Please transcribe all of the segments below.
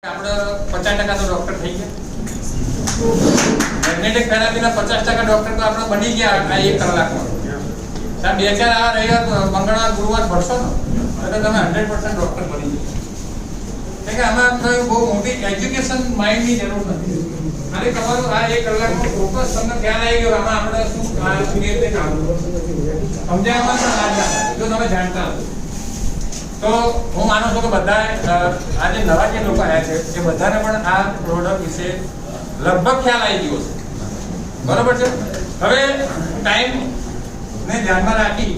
આપણે 50% તો ડોક્ટર થઈ ગયા. મેગ્નેટિક થેરાપીના 50% ડોક્ટર તો આપણે બની ગયા આ 1 કલાકમાં. સાહેબ 2 4 આ રવિવાર મંગળવાર ગુરુવાર ભરશો ને તો તમે 100% ડોક્ટર બની ગયા. એટલે આમાં કોઈ બહુ મોટી એજ્યુકેશન માઇન્ડની જરૂર નથી. ખાલી તમારું આ 1 કલાકનો ફોકસ તમને ખ્યાલ આવી ગયો આમાં આપણે શું કેવી રીતે કામ સમજાવવામાં પણ લાગે જો તમે જાણતા હો. તો હું માનું છું કે બધા આજે નવા જે લોકો આવ્યા છે એ બધાને પણ આ પ્રોડક્ટ વિશે લગભગ ખ્યાલ આવી ગયો છે. બરોબર છે. હવે ટાઈમને ધ્યાનમાં રાખી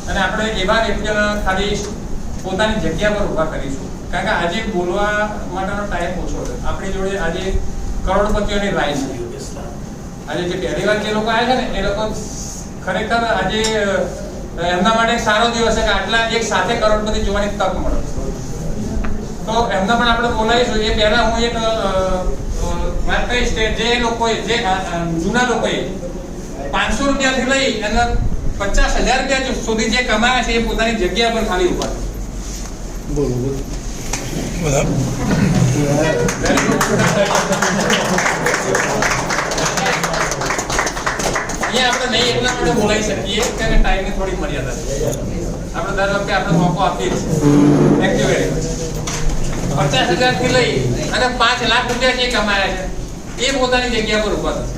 અને આપણે એવા વ્યક્તિઓને ખાલી પોતાની જગ્યા પર ઊભા કરીશું. કારણ કે આજે બોલવા માટેનો ટાઈમ ઓછો છે. આપણી જોડે આજે કરોડપતિઓની લાઈન છે. આજે જે પહેલી વાર જે લોકો આવ્યા છે ને એ લોકો ખરેખર આજે એમના માટે એક સારો દિવસ છે કે આટલા એક સાથે કરોડપતિ જોવાની તક મળે. તો એમને પણ આપણે બોલાવીશું. એ પહેલા હું એક વાત કહીશ કે જે લોકોએ જે જૂના લોકોએ 500 રૂપિયાથી લઈ અને 50,000 રૂપિયા સુધી જે કમાયા છે એ પોતાની જગ્યા પર ખાલી ઉભા છે. બોલો બોલો. આપણે નહીં એટલા માટે બોલાવી શકીએ કે ટાઈમની થોડી મર્યાદા છે. આપણે દર વખતે આપણે મોકો આપીએ છીએ. Thank you very much. 50,000 થી લઈ અને 5 લાખ રૂપિયા જે કમાયા છે એ પોતાની જગ્યા પર ઉભા થશે.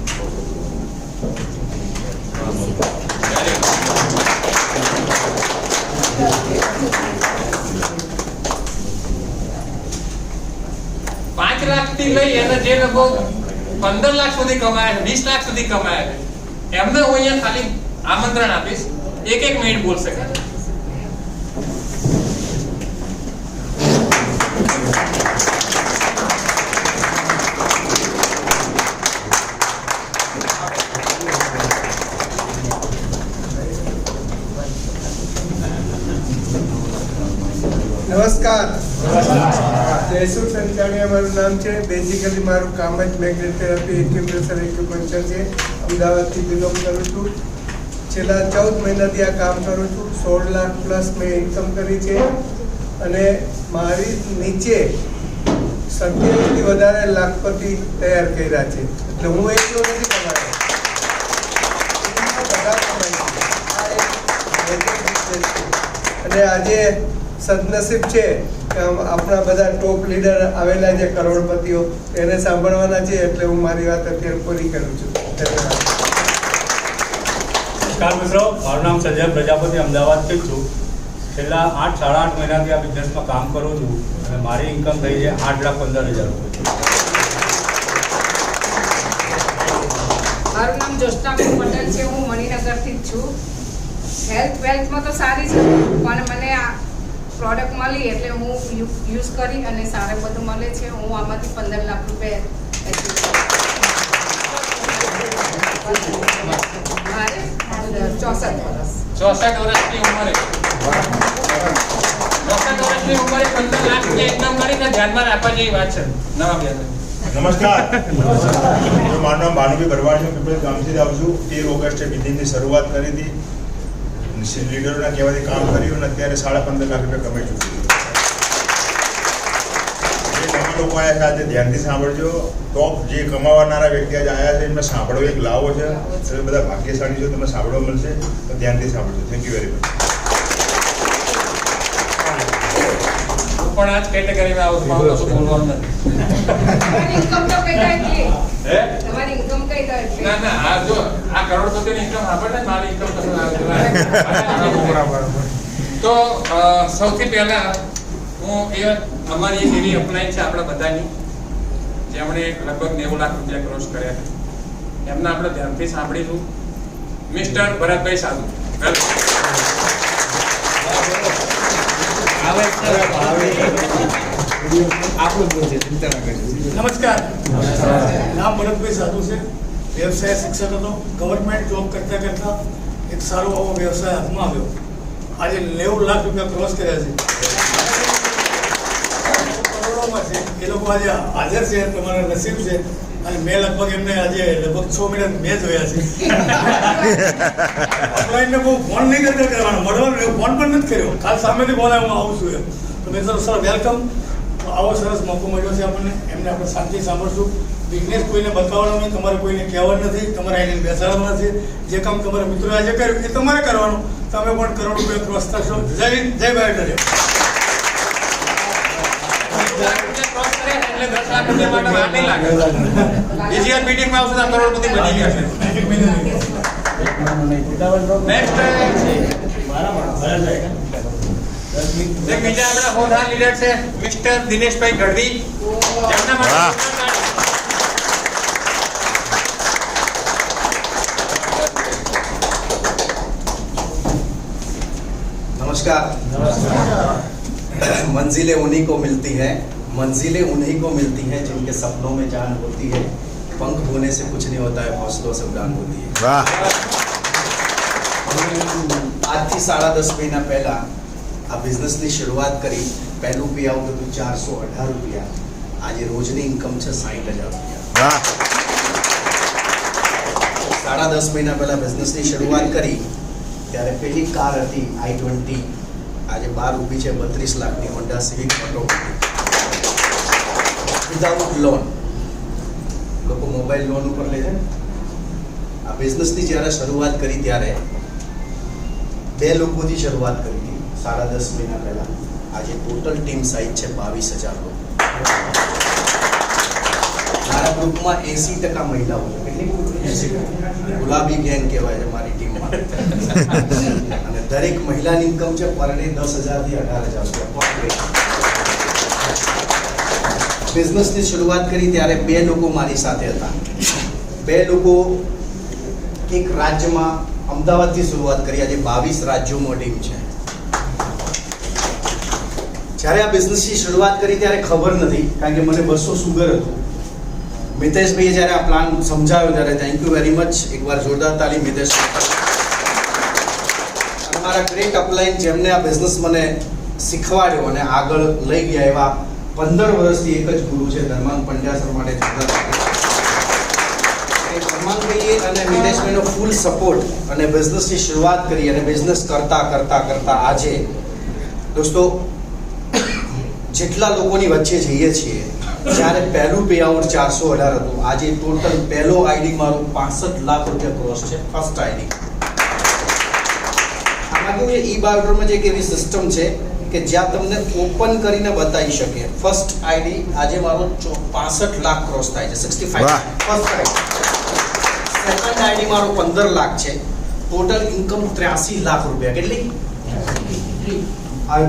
5 લાખ થી લઈ અને જે લોકો 15 લાખ સુધી કમાયા છે 20 લાખ સુધી કમાયા છે એમને હું અહીંયા ખાલી આમંત્રણ આપીશ. એક મિનિટ બોલશે. નમસ્કાર. જયસુખ સંચાણીયા મારું નામ છે. બેઝિકલી મારું કામ જ મેગ્નેટ થેરાપી એક્યુપ્રેશર એક્યુપંક્ચર છે. અમદાવાદથી બિલોંગ કરું છું. છેલ્લા 14 મહિનાથી આ કામ કરું છું. 16 લાખ પ્લસ મેં ઇન્કમ કરી છે અને મારી નીચે 27 થી વધારે લાખપતિ તૈયાર કર્યા છે. એટલે હું એકલો નથી કમાયો, બધા કમાય છે. અને આજે સદનસીબ છે કે આપણા બધા ટોપ લીડર આવેલા છે કરોડપતિઓ એને સાંભળવાના છે. એટલે હું મારી વાત અત્યારે પૂરી કરું છું. ધન્યવાદ. નમસ્કાર મિત્રો, મારું નામ સંજય પ્રજાપતિ અમદાવાદથી છું. છેલ્લા 8-8.5 મહિનાથી આ બિઝનેસમાં કામ કરું છું અને મારી ઇન્કમ થઈ છે 8,15,000 રૂપિયા. મારું નામ જોશનાબેન પટેલ છે. હું મણિનગરથી જ છું. વેલ્થમાં તો સારી છે પણ મને આ પ્રોડક્ટ મળી એટલે હું યુઝ કરી અને સારું બધું મળે છે. હું આમાંથી 15 લાખ રૂપિયા મારે 64 વર્ષ. 64 વર્ષની ઉંમરે 64 વર્ષની ઉંમરે 15 લાખ રૂપિયા ઇન્કમ કરી તો ધ્યાનમાં રાખવા જેવી વાત છે. નવા બેન નમસ્કાર. મારું નામ ભાનુભાઈ ભરવાડ છે. પીપળજ ગામથી આવું છું. 13 ઓગસ્ટે બિઝનેસની શરૂઆત કરી હતી. લીડરોના કહેવાથી કામ કર્યું અને અત્યારે 15.5 લાખ રૂપિયા કમાઈ ચૂક્યું. જે તમે લોકો આવ્યા છે આજે ધ્યાનથી સાંભળજો. ટોપ જે કમાવાનારા વ્યક્તિ આજે આવ્યા છે એમને સાંભળવો એક લાવો છે. તમે બધા ભાગ્યશાળી છો, તમે સાંભળવા મળશે તો ધ્યાનથી સાંભળજો. Thank you very much. પણ આજ કેટેગરીમાં આવું મારું કશું બોલવાનું નથી. તમારી ઇન્કમ તો કઈ થાય છે? હે તમારી ઇન્કમ કઈ થાય છે? ના આ જો આ કરોડપતિની ઇન્કમ આપણે મારી ઇન્કમ કશું તો સૌથી પહેલા હું એ અમારી એક એવી અપલાઈન છે આપણા બધાની જેમણે લગભગ 90 લાખ રૂપિયા ક્રોસ કર્યા છે. એમને આપણે ધ્યાનથી સાંભળીશું. મિસ્ટર ભરતભાઈ સાધુ. નમસ્કાર. નામ ભરતભાઈ સાધુ છે. વ્યવસાય શિક્ષક હતો. ગવર્મેન્ટ જોબ કરતા કરતા એક સારો આવો વ્યવસાય હાથમાં આવ્યો. આજે 90 લાખ રૂપિયા ક્રોસ કર્યા છે. કરોડોમાં છે. એ લોકો આજે હાજર છે. તમારા નસીબ છે. અને મેં લગભગ એમને આજે લગભગ 6 મિનિટ મેં જોયા છે. ઓફલાઈનને બહુ ફોન નહીં કરવાનો મળવાનો ફોન પણ નથી કર્યો. કાલ સામેથી બોલાય હું આવું છું એમ. તો મેં સર વેલકમ. તો આવો સરસ મોકો મળ્યો છે આપણને, એમને આપણે શાંતિ સાંભળશું. બિઝનેસ કોઈને બતાવવાનો નહીં, તમારે કોઈને કહેવાનું નથી, તમારે આવીને બેસાડવાના છે. જે કામ તમારા મિત્રોએ આજે કર્યું એ તમારે કરવાનું. તમે પણ કરોડ રૂપિયા ક્રોસ થશો. જય હિન્દ, જય ભારત. ક્રોસ કરે એટલે 10 લાખ રૂપિયા માટે વાર નહીં લાગે. બીજી વાર મીટિંગમાં આવશે તો કરોડપતિ બની ગયા છે. નેક્સ્ટ એક બીજા આપણા હોનહાર લીડર છે મિસ્ટર દિનેશભાઈ ગઢવી. એમના માટે नमस्कार। मंजिलें उन्हीं को मिलती हैं, मंजिलें उन्हीं को मिलती हैं जिनके सपनों में जान होती है, पंख होने से कुछ नहीं होता है, हौसलों से उड़ान होती है। આજથી 10.5 મહિના પહેલા આ બિઝનેસની શરૂઆત કરી. પહેલું પે આઉટ હતું 418 રૂપિયા. આજે રોજની ઇન્કમ છે 60,000 રૂપિયા. 10.5 મહિના પહેલા બિઝનેસની શરૂઆત કરી ત્યારે પહેલી કાર હતી i20. આજે 12 ઊભી છે 32 લાખની Honda civic automatic without loan. લોકો મોબાઈલ લોન ઉપર લે છે. આ બિઝનેસની જ્યારે શરૂઆત કરી ત્યારે 2 લોકોથી શરૂઆત કરી હતી 10.5 મહિના પહેલા. આજે ટોટલ ટીમ સાઇઝ છે 22,000 લોકો. મારા ગ્રુપમાં 80% મહિલાઓ છે. કેટલી? 80%. ગુલાબી ગેંગ કહેવાય છે મારી ટીમમાં. અને દરેક મહિલાની ઇન્કમ છે પર ડે 10,000 થી 18,000 રૂપિયા. બિઝનેસની શરૂઆત કરી ત્યારે 2 લોકો મારી સાથે હતા. 2 લોકો એક રાજ્યમાં અમદાવાદથી શરૂઆત કરી. આજે 22 રાજ્યોમાં ટીમ છે. જ્યારે આ બિઝનેસની શરૂઆત કરી ત્યારે ખબર નથી, કારણ કે મને 200 સુગર હતું. મિતેશભાઈએ જ્યારે આ પ્લાન સમજાવ્યો ત્યારે થેન્ક યુ વેરી મચ. એકવાર જોરદાર તાલીમ મિતેશ. મારા ગ્રેટ અપલાઈન જેમને આ બિઝનેસ મને શીખવાડ્યો અને આગળ લઈ ગયા એવા 15 વર્ષથી એક જ ગુરુ છે ધર્માંગ પંડ્યા સર માટે જોરદાર. ધર્માંગભાઈએ અને મિતેશભાઈનો ફૂલ સપોર્ટ અને બિઝનેસની શરૂઆત કરી અને બિઝનેસ કરતા કરતા કરતા આજે દોસ્તો જેટલા લોકોની વચ્ચે જઈએ છીએ, જ્યારે પહેલું પે આઉટ 418 હતું, આજે ટોટલ પહેલો આઈડી મારો 65 લાખ રૂપિયા ક્રોસ છે. First ID. આમાં ઈ બાયોડ્રોમાં એક એવી સિસ્ટમ છે કે જ્યાં તમને ઓપન કરીને બતાવી શકે. ફર્સ્ટ આઈડી આજે મારો 65 લાખ ક્રોસ થાય છે. 65 ફર્સ્ટ આઈડી. સેકન્ડ આઈડી મારો 15 લાખ છે. ટોટલ ઇન્કમ 83 લાખ રૂપિયા. કેટલી?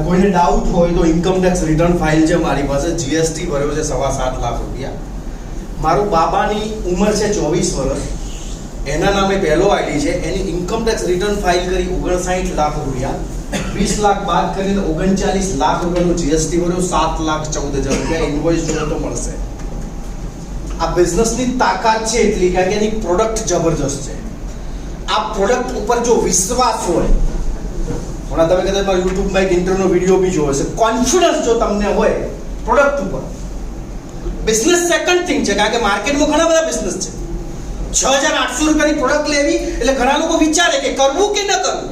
કોઈને ડાઉટ હોય તો ઇન્કમ ટેક્સ રિટર્ન ફાઇલ છે મારી પાસે. જીએસટી ભર્યો છે 7.5 લાખ રૂપિયા. મારું બાબાની ઉંમર છે 24 વર્ષ. એના નામે પહેલો આઈડી છે. એની ઇન્કમ ટેક્સ રિટર્ન ફાઇલ કરી 59 લાખ રૂપિયા. 20 લાખ બાદ કરીને 39 લાખ રૂપિયાનું જીએસટી ભર્યું. 7,14,000 રૂપિયા ઇન્વોઇસ જોવો તો મળશે. આ બિઝનેસની તાકાત છે એટલી કારણ કે એની પ્રોડક્ટ જબરજસ્ત છે. આ પ્રોડક્ટ ઉપર જો વિશ્વાસ હોય, હમણાં તમે કદાચ મારા યુટ્યુબમાં એક ઇન્ટરવ્યુનો વિડીયો બી જોયો હશે, કોન્ફિડન્સ જો તમને હોય પ્રોડક્ટ ઉપર. બિઝનેસ સેકન્ડ થિંગ છે, કારણ કે માર્કેટમાં ઘણા બધા બિઝનેસ છે. 6,800 રૂપિયાની પ્રોડક્ટ લેવી એટલે ઘણા લોકો વિચારે કે કરવું કે ન કરવું.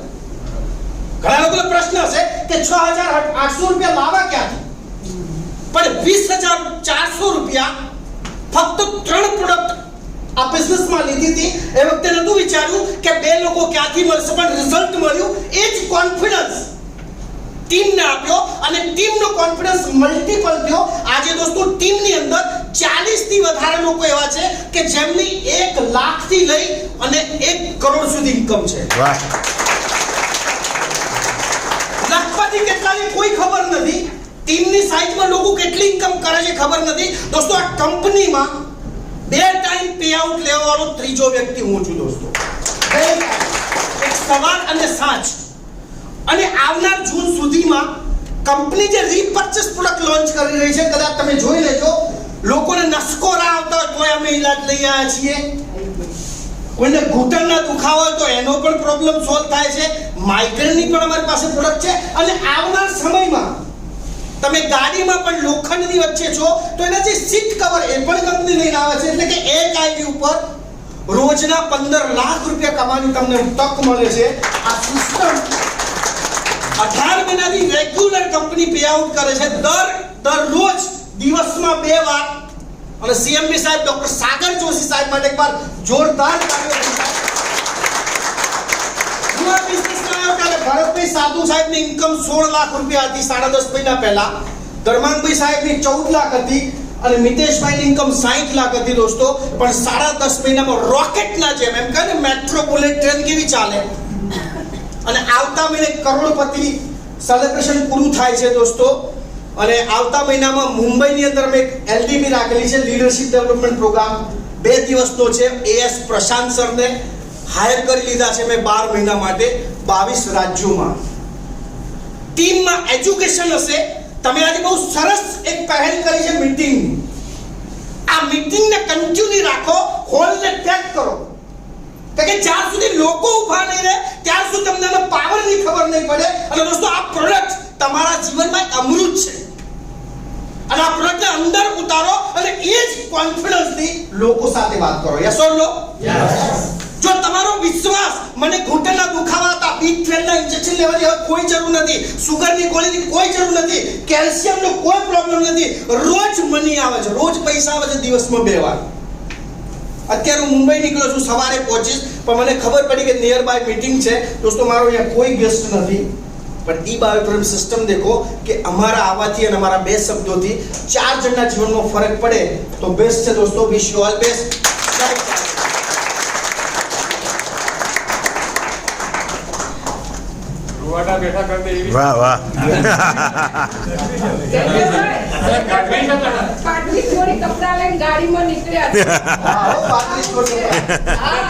ઘણા લોકોનો પ્રશ્ન હશે કે 6,800 રૂપિયા લાવવા ક્યાંથી? પણ 20,400 રૂપિયા ફક્ત 3 પ્રોડક્ટ આ બિઝનેસમાં લીધી હતી. એ વખતે નતું વિચાર્યું કે 2 લોકો ક્યાંથી મળશે, પણ રિઝલ્ટ મળ્યું. એ જ કોન્ફિડન્સ ટીમને આપ્યો અને ટીમનો કોન્ફિડન્સ મલ્ટીપલ થયો. આજે દોસ્તો ટીમની અંદર 40 થી વધારે લોકો એવા છે કે જેમની 1 લાખ થી લઈ અને 1 કરોડ સુધી ઇન્કમ છે. લખપતિ કેટલા છે કોઈ ખબર નથી. ટીમની સાઈઝમાં લોકો કેટલી ઇન્કમ કરે છે ખબર નથી. દોસ્તો આ કંપનીમાં 2 ટાઈમ પે આઉટ લેવા વાળો ત્રીજો વ્યક્તિ હું છું દોસ્તો. એક સવાર અને સાંજ. અને આવનાર જૂન સુધીમાં કંપની જે રીપર્ચેસ પ્રોડક્ટ લોન્ચ કરી રહી છે, કદાચ તમે જોઈ લેજો. લોકોને નસકોરા આવતા હોય તો અમે ઈલાજ લઈ આવ્યા છીએ. કોઈને ઘૂંટણના દુખાવા હોય તો એનો પણ પ્રોબ્લેમ સોલ્વ થાય છે. માઇગ્રેનની પણ અમારી પાસે પ્રોડક્ટ છે. અને આવનાર સમયમાં તમે ગાડીમાં પણ લોખંડની વચ્ચે છો તો એના જે સીટ કવર એ પણ કંપની લઈને આવે છે. એટલે કે એક આઈડી ઉપર રોજના 15 લાખ રૂપિયા કમાવાની તમને તક મળે છે. આ સિસ્ટમ 18 મહિનાથી રેગ્યુલર કંપની પે આઉટ કરે છે. દરરોજ દિવસમાં 2 વાર અને સીએમડી સાહેબ ડોક્ટર સાગર જોશી સાહેબ માટે એકવાર જોરદાર તાળીઓ. યુવા બિઝનેસમાં આવ્યો ત્યારે ભરતભાઈ સાધુ સાહેબની ઇન્કમ 16 લાખ રૂપિયા હતી 10.5 મહિના પહેલા. ધર્માંગભાઈ સાહેબની 14 લાખ હતી અને મિતેશભાઈની ઇન્કમ 60 લાખ હતી દોસ્તો. પણ 10.5 મહિનામાં રોકેટના જેમ એમ કહે ને મેટ્રો બુલેટ ટ્રેન કેવી ચાલે અને આવતા મહિને કરોડપતિ સેલિબ્રેશન પૂરું થાય છે દોસ્તો. અને આવતા મહિનામાં મુંબઈની અંદર મેં એક એલડીપી રાખેલી છે, લીડરશિપ ડેવલપમેન્ટ પ્રોગ્રામ. 2 દિવસનો છે. એએસ પ્રશાંત સરને હાયર કરી લીધા છે મેં 12 મહિના માટે 22 રાજ્યોમાં. ટીમમાં એજ્યુકેશન હશે. તમે આજે બહુ સરસ એક પહેલ કરી છે મીટિંગની. આ મીટિંગને કન્ટિન્યુ રાખો, હોલને પેક કરો. કે જ્યાં સુધી લોકો ઊભા નહીં રહે ત્યાં સુધી તમને આનો પાવરની ખબર નહીં પડે. અને દોસ્તો આ પ્રોડક્ટ તમારા જીવનમાં એક અમૃત છે અને આ પ્રોડક્ટને અંદર ઉતારો અને એ જ કોન્ફિડન્સથી લોકો સાથે વાત કરો. યસ ઓર નો? જો તમારો વિશ્વાસ, મને ઘૂંટણના દુખાવા હતા, B12 ના ઇન્જેક્શન લેવાની હવે કોઈ જરૂર નથી, સુગરની ગોળીની કોઈ જરૂર નથી, કેલ્શિયમનો કોઈ પ્રોબ્લેમ નથી. રોજ મની આવે છે, રોજ પૈસા આવે છે, દિવસમાં 2 વાર. અત્યારે હું મુંબઈ નીકળ્યો છું, સવારે પહોંચીશ, પણ મને ખબર પડી કે નિયર બાય મીટિંગ છે. દોસ્તો મારો અહીંયા કોઈ ગેસ્ટ નથી, પણ ઈ બાયોટ્રેમ સિસ્ટમ દેખો કે અમારા આવાથી અને અમારા 2 શબ્દોથી 4 જણના જીવનમાં ફરક પડે તો બેસ્ટ છે દોસ્તો. Wish you all best. રૂવાટા બેઠા કરતે એવી વાહ વાહ. પાટલી થોડી કપડા લઈને ગાડીમાં નીકળ્યા છે.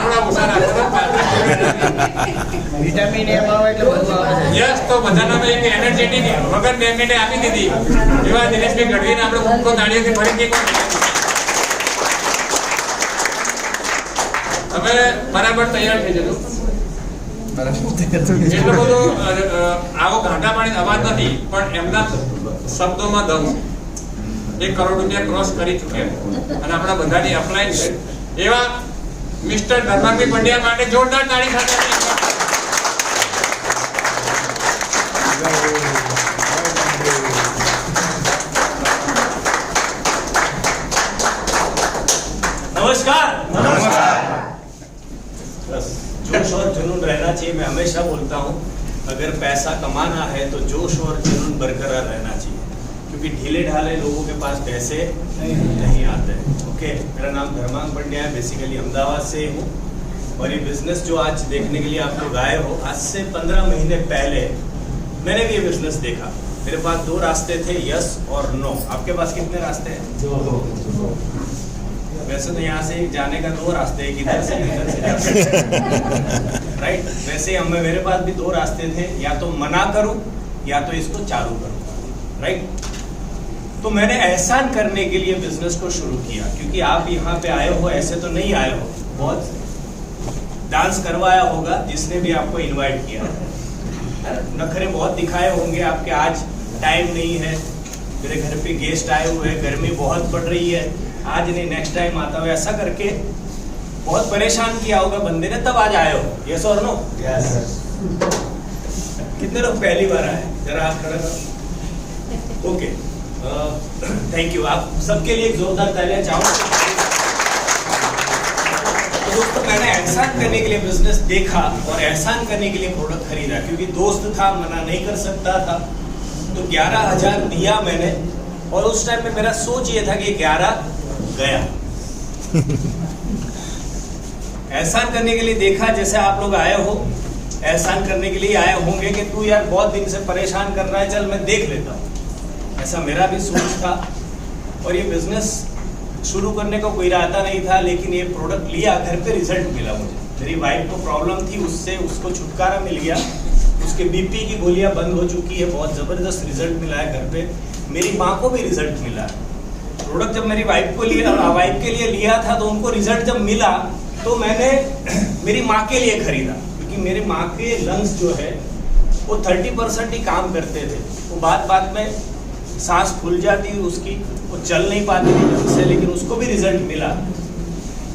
થોડા ઓછા રાખો. વિટામિન એમ આવે એટલે બધું આવે છે. યસ, તો બધાના એક એનર્જેટિક વગર 2 મિનિટે આપી દીધી એવા દિનેશભાઈ ગઢવીને આપણે ઉભો તાળીઓથી ફરીથી તમે બરાબર તૈયાર થઈ જજો. એટલો બધો આવો ઘાટા પાણી અવાજ નથી, પણ એમના શબ્દોમાં દમ છે. 1 કરોડ રૂપિયા ક્રોસ કરી ચૂક્યા અને આપણા બધાની અપલાઈન છે એવા મિસ્ટર ધર્માંગભાઈ પંડ્યા માટે જોરદાર તાળી સાથે नमस्कार. जोश और जुनून रहना चाहिए. मैं हमेशा बोलता हूँ अगर पैसा कमाना है तो जोश और जुनून बरकरार रहना चाहिए, क्योंकि ढीले ढाले लोगों के पास पैसे नहीं आते हैं. ओके, मेरा नाम धर्मांग पंड्या है, बेसिकली अहमदाबाद से हूँ. और ये बिजनेस जो आज देखने के लिए आप लोग आए हो, आज से 15 महीने पहले मैंने भी ये बिजनेस देखा. मेरे पास 2 रास्ते थे, यस और नो. आपके पास कितने रास्ते हैं? 2. वैसे तो यहाँ से जाने का 2 रास्ते हैं, इधर से इधर से राइट. वैसे हमें मेरे पास भी 2 रास्ते थे, या तो मना करूँ या तो इसको चालू करूँ. राइट. तो मैंने एहसान करने के लिए बिजनेस को शुरू किया, क्योंकि आप यहाँ पे आए हो ऐसे तो नहीं आए हो. बहुत डांस करवाया होगा जिसने भी आपको इनवाइट किया, नखरे बहुत दिखाए होंगे आपके. आज टाइम नहीं है, मेरे घर पे गेस्ट आए हुए हैं, गर्मी बहुत पड़ रही है, आज नहीं नेक्स्ट टाइम आता हूँ, ऐसा करके बहुत परेशान किया होगा बंदे ने, तब आज आए हो. यस और नो? यस. कितने लोग पहली बार आए? जरा आप खड़ा करो. Okay, thank you. आप सबके लिए एक जोरदार तालियां चाहूँगा. तो दोस्तों, मैंने एहसान करने के लिए बिजनेस देखा और एहसान करने के लिए प्रोडक्ट खरीदा, क्योंकि दोस्त था, मना नहीं कर सकता था. तो 11,000 दिया मैंने, और उस टाइम में मेरा सोच ये था कि 11 गया. एहसान करने के लिए देखा, जैसे आप लोग आए हो, एहसान करने के लिए आए होंगे कि तू यार बहुत दिन से परेशान कर रहा है, चल मैं देख लेता हूँ. ऐसा मेरा भी सोच था. और ये बिजनेस शुरू करने को कोई इरादा नहीं था, लेकिन ये प्रोडक्ट लिया, घर पे रिजल्ट मिला मुझे. मेरी वाइफ को प्रॉब्लम थी, उससे उसको छुटकारा मिल गया. उसके बीपी की गोलियां बंद हो चुकी है, बहुत ज़बरदस्त रिजल्ट मिला है घर पे. मेरी माँ को भी रिजल्ट मिला है. प्रोडक्ट जब मेरी वाइफ के लिए लिया था, तो उनको रिजल्ट जब मिला तो मैंने मेरी माँ के लिए खरीदा, क्योंकि मेरी माँ के लंग्स जो है वो 30% ही काम करते थे. वो बात में सांस फूल जाती उसकी, वो चल नहीं पाती थी ढंग से, लेकिन उसको भी रिजल्ट मिला.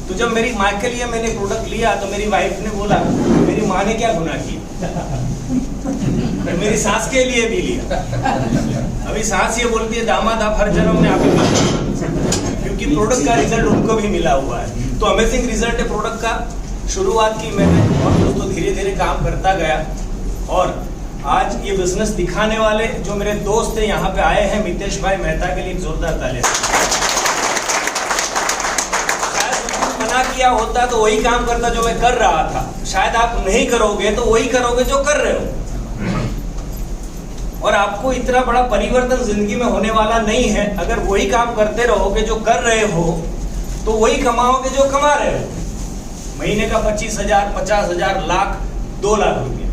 तो जब मेरी माँ के लिए मैंने प्रोडक्ट लिया तो मेरी वाइफ ने बोला मेरी माँ ने क्या गुनाह किया, मेरी सास के लिए भी लिया. अभी सास ये बोलती है दामाद आप हर जन्म में आप ही बनना, क्योंकि प्रोडक्ट का रिजल्ट उनको भी मिला हुआ है। तो अमेजिंग रिजल्ट है प्रोडक्ट का। शुरुआत की मैंने और दोस्तों धीरे धीरे काम करता गया और आज ये बिजनेस दिखाने वाले जो मेरे दोस्त हैं यहाँ पे आए हैं, मितेश भाई मेहता के लिए एक जोरदार तालियां। शायद मना किया होता तो वही काम करता जो मैं कर रहा था, शायद आप नहीं करोगे तो वही करोगे जो कर रहे हो, और आपको इतना बड़ा परिवर्तन जिंदगी में होने वाला नहीं है। अगर वही काम करते रहोगे जो कर रहे हो तो वही कमाओगे जो कमा रहे हो। महीने का 25,000, 50,000, लाख, 2 लाख रुपया।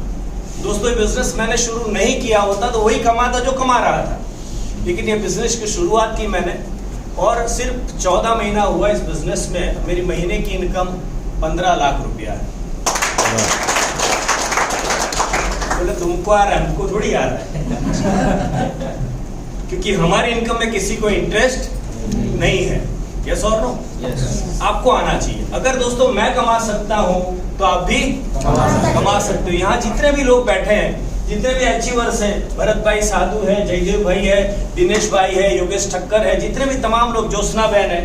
दोस्तों ये बिजनेस मैंने शुरू नहीं किया होता तो वही कमाता जो कमा रहा था, लेकिन ये बिजनेस की शुरुआत की मैंने और सिर्फ 14 महीना हुआ इस बिजनेस में मेरी महीने की इनकम 15 लाख रुपया है। बोले तुमको आ रहा है, हमको थोड़ी आ रहा है क्योंकि हमारी इनकम में किसी को इंटरेस्ट नहीं है। यस और नो? आपको आना चाहिए। अगर दोस्तों मैं कमा सकता हूं तो आप भी कमा सकते हो। यहाँ जितने भी लोग बैठे हैं, जितने भी अचीवर्स हैं, भरत भाई साधु है, जयदेव भाई है, दिनेश भाई है, योगेश ठक्कर है, जितने भी तमाम लोग, ज्योत्सना बहन है,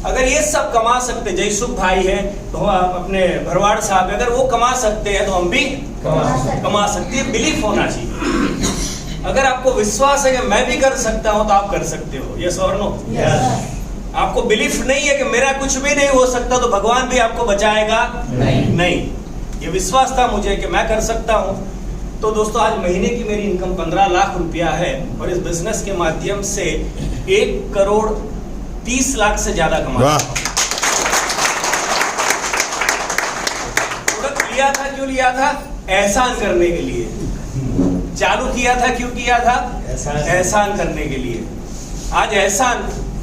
अगर ये सब कमा सकते, जयसुख भाई है, तो अपने भरवाड़ साहब, अगर वो कमा सकते हैं तो हम भी कमा सकते हैं। बिलीफ होना चाहिए। अगर आपको विश्वास है कि मैं भी कर सकता हूं तो आप कर सकते हो। यस और नो? आपको बिलीफ नहीं है कि मेरा कुछ भी नहीं हो सकता तो भगवान भी आपको बचाएगा नहीं। ये विश्वास था मुझे कि मैं कर सकता हूं। तो दोस्तों आज महीने की मेरी इनकम 15 लाख रुपया है और इस बिजनेस के माध्यम से 1 करोड़ 30 लाख से ज्यादा कमा। प्रोडक्ट लिया था, क्यों लिया था? एहसान करने के लिए। चालू किया था, क्यों किया था? एहसान करने के लिए। आज एहसान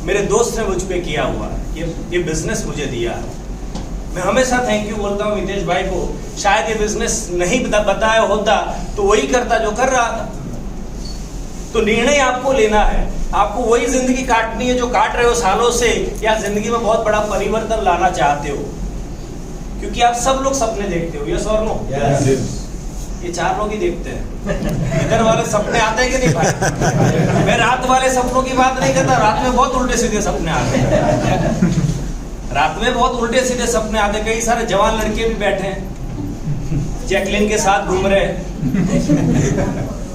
मेरे दोस्त ने मुझ पे किया हुआ, ये बिजनेस मुझे दिया। मैं हमेशा थैंक यू बोलता हूँ मितेश भाई को। शायद ये बिजनेस नहीं बताया होता तो वही करता जो कर रहा था। तो निर्णय आपको लेना है। आपको वही जिंदगी काटनी है जो काट रहे हो सालों से, या जिंदगी में बहुत बड़ा परिवर्तन लाना चाहते हो, क्योंकि आप सब लोग सपने देखते हो। यस और नो? ये 4 लोग ही देखते हैं। इधर वाले सपने आते हैं कि नहीं भाई? मैं रात वाले सपनों की बात नहीं करता। रात में बहुत उल्टे सीधे सपने आते हैं। रात में बहुत उल्टे सीधे सपने आते हैं। कई सारे जवान लड़के भी बैठे हैं, जैकलिन के साथ घूम रहे हैं।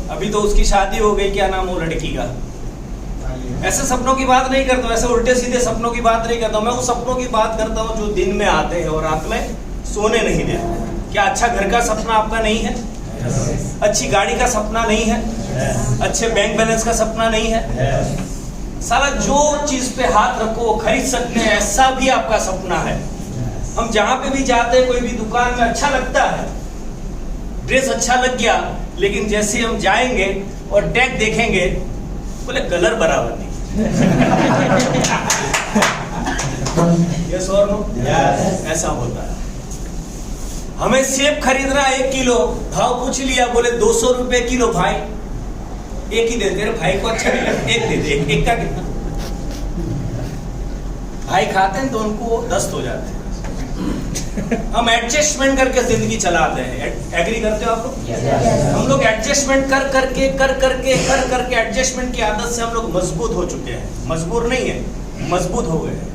अभी तो उसकी शादी हो गई, क्या नाम वो लड़की का। ऐसे सपनों की बात नहीं करता, ऐसे उल्टे सीधे सपनों की बात नहीं करता। मैं उस सपनों की बात करता हूँ जो दिन में आते हैं और रात में सोने नहीं देते। क्या अच्छा घर का सपना आपका नहीं है? अच्छी गाड़ी का सपना नहीं है? अच्छे बैंक बैलेंस का सपना नहीं है? साला जो चीज पे हाथ रखो वो खरीद सकते हैं, ऐसा भी आपका सपना है। हम जहां पे भी जाते हैं, कोई भी दुकान में अच्छा लगता है, ड्रेस अच्छा लग गया, लेकिन जैसे हम जाएंगे और टैग देखेंगे, बोले कलर बराबर नहीं। यस और नो? ऐसा होता है। हमें सेब खरीदना 1 किलो, भाव पूछ लिया, बोले 200 रुपए किलो। भाई एक ही दे दे, भाई को अच्छा नहीं लगता, एक दे दे। एक का कितना? भाई खाते हैं तो उनको दस्त हो जाते हैं। हम एडजस्टमेंट करके जिंदगी चलाते हैं। एग्री करते हो आप लोग? हम लोग एडजस्टमेंट कर करके एडजस्टमेंट की आदत से हम लोग मजबूत हो चुके हैं। मजबूर नहीं है, मजबूत हो गए हैं।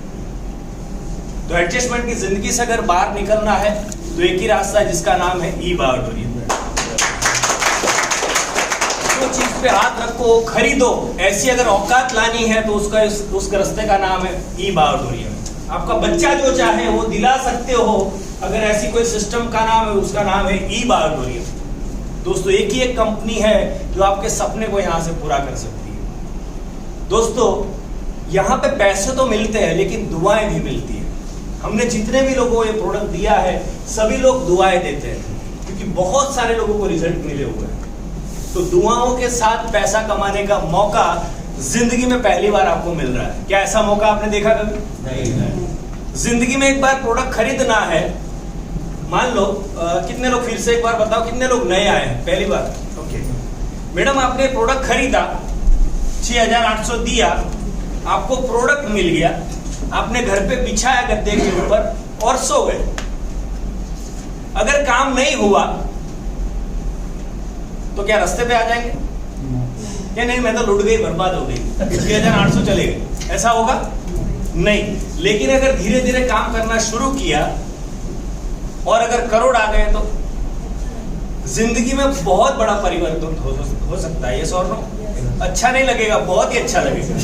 तो एडजस्टमेंट की जिंदगी से अगर बाहर निकलना है तो एक ही रास्ता है, जिसका नाम है ई बहादुरी। जो चीज पे हाथ रखो, खरीदो। ऐसी अगर औकात लानी है तो उस रास्ते का नाम है ई बहादुरी। आपका बच्चा जो चाहे वो दिला सकते हो। अगर ऐसी कोई सिस्टम का नाम है, उसका नाम है ई बहादुरी। दोस्तों एक ही एक कंपनी है जो आपके सपने को यहाँ से पूरा कर सकती है। दोस्तों यहाँ पे पैसे तो मिलते हैं, लेकिन दुआएं भी मिलती है। हमने जितने भी लोगों को ये प्रोडक्ट दिया है, सभी लोग दुआएं देते हैं, क्योंकि बहुत सारे लोगों को रिजल्ट मिले हुए हैं। तो दुआओं के साथ पैसा कमाने का मौका जिंदगी में पहली बार आपको मिल रहा है। क्या ऐसा मौका आपने देखा कभी? नहीं। जिंदगी में एक बार प्रोडक्ट खरीदना है। मान लो कितने लोग, फिर से एक बार बताओ, कितने लोग नए आए हैं पहली बार? ओके मैडम, आपने प्रोडक्ट खरीदा, 6,800 दिया, आपको प्रोडक्ट मिल गया, आपने घर पे बिछाया गद्दे के ऊपर और सो गए। अगर काम नहीं हुआ तो क्या रास्ते पे आ जाएंगे? कि नहीं मैं तो लुट गई, बर्बाद हो गई, 6,800 चले गए, ऐसा होगा नहीं। लेकिन अगर धीरे धीरे काम करना शुरू किया और अगर करोड़ आ गए तो जिंदगी में बहुत बड़ा परिवर्तन हो सकता है। यस और नो? अच्छा नहीं लगेगा, बहुत ही अच्छा लगेगा।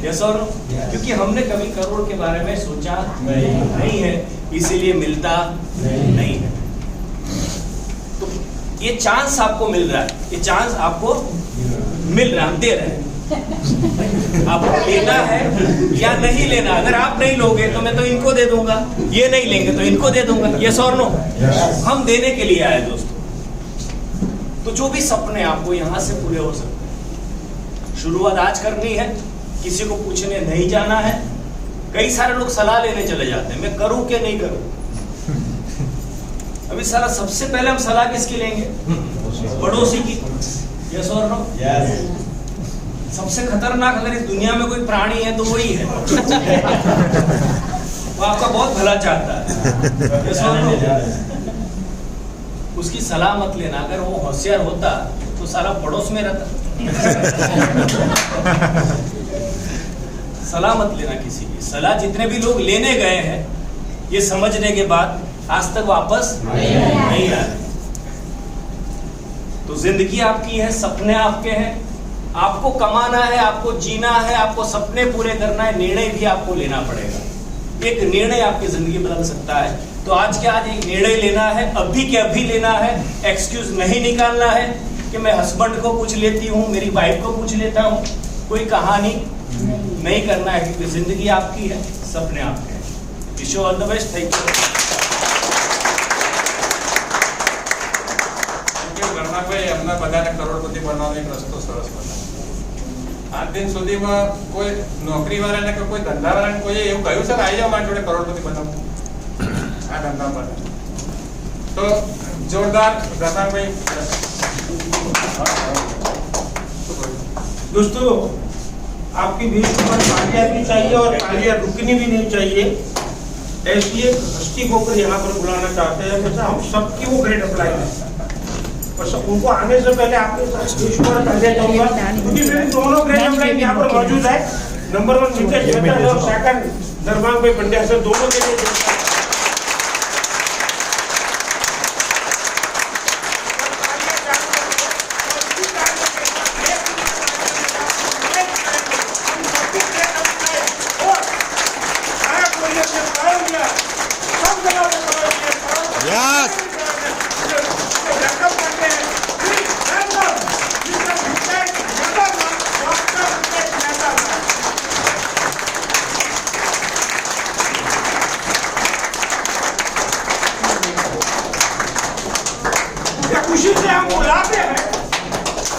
यस और नो? क्योंकि हमने कभी करोड़ के बारे में सोचा नहीं है, इसीलिए मिलता नहीं है। तो ये चांस आपको मिल रहा है, ये चांस आपको मिल रहा है, हम दे रहे हैं। आपको लेना है या नहीं लेना। अगर आप नहीं लोगे तो मैं तो इनको दे दूंगा, ये नहीं लेंगे तो इनको दे दूंगा। यस और नो? हम देने के लिए आए दोस्तों। तो जो भी सपने आपको यहां से पूरे हो सकते हैं, शुरुआत आज करनी है। किसी को पूछने नहीं जाना है। कई सारे लोग सलाह लेने चले जाते हैं, मैं करूं कि नहीं करूं। अभी सारा सबसे पहले हम सलाह किसकी लेंगे? पड़ोसी की। यस और नो? सबसे खतरनाक अगर इस दुनिया में कोई प्राणी है तो वही है। वो आपका बहुत भला चाहता है। यस और नो? उसकी सलाह मत लेना। अगर वो होशियार होता तो सारा पड़ोस में रहता। सलाह मत लेना किसी की। सलाह जितने भी लोग लेने गए हैं, ये समझने के बाद आज तक वापस नहीं आए। तो जिंदगी आपकी है, सपने आपके हैं, आपको कमाना है, आपको जीना है, आपको सपने पूरे करना है। निर्णय भी आपको लेना पड़ेगा। एक निर्णय आपकी जिंदगी बदल सकता है। तो आज के आज एक निर्णय लेना है, अभी के अभी लेना है। एक्सक्यूज नहीं निकालना है कि मैं हस्बैंड को पूछ लेती हूँ, मेरी वाइफ को पूछ लेता हूँ। कोई कहानी नहीं करना है, क्योंकि जिंदगी आपकी है, सपने आपके हैं। Wish you all the best. Thank you. ભાઈ એમના બધાને કરોડપતિ બનવાનો એક રસ્તો સરસ બતાવ્યો. આજ દિન સુધીમાં કોઈ નોકરીવાળાને કે કોઈ ધંધાવાળાને કોઈ એવું કહ્યું છે કે આવી જાઓ મારી જોડે કરોડપતિ બનાવો આ ધંધા માટે? તો જોરદાર ધર્માભાઈ. दोस्तों आपकी भीड़ पर तालियां भी चाहिए और तालियां रुकनी भी नहीं चाहिए। ऐसी एक हस्ती को यहाँ पर बुलाना चाहते हैं, जैसा हम सबकी वो ग्रेट अप्लाई है। और उनको आने से पहले आपके साथ देश पर पहले जाऊंगा, क्योंकि मेरे दोनों ग्रेट अप्लाई यहाँ पर मौजूद है। नंबर 1 नितेश मेहता और सेकंड धर्मांग भाई पंड्या सर, दोनों के लिए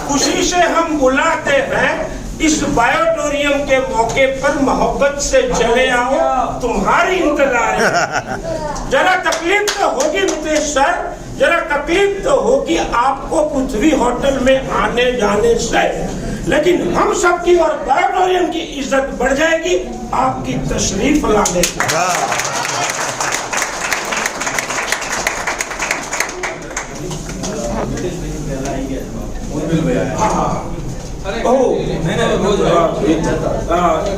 खुशी से हम बुलाते हैं इस बायोटोरियम के मौके पर। मोहब्बत से चले आओ, तुम्हारी इंतजार है। जरा तकलीफ तो होगी नितेश सर, जरा तकलीफ तो होगी आपको पृथ्वी होटल में आने जाने से, लेकिन हम सबकी और बायोटोरियम की इज्जत बढ़ जाएगी आपकी तशरीफ लाने से।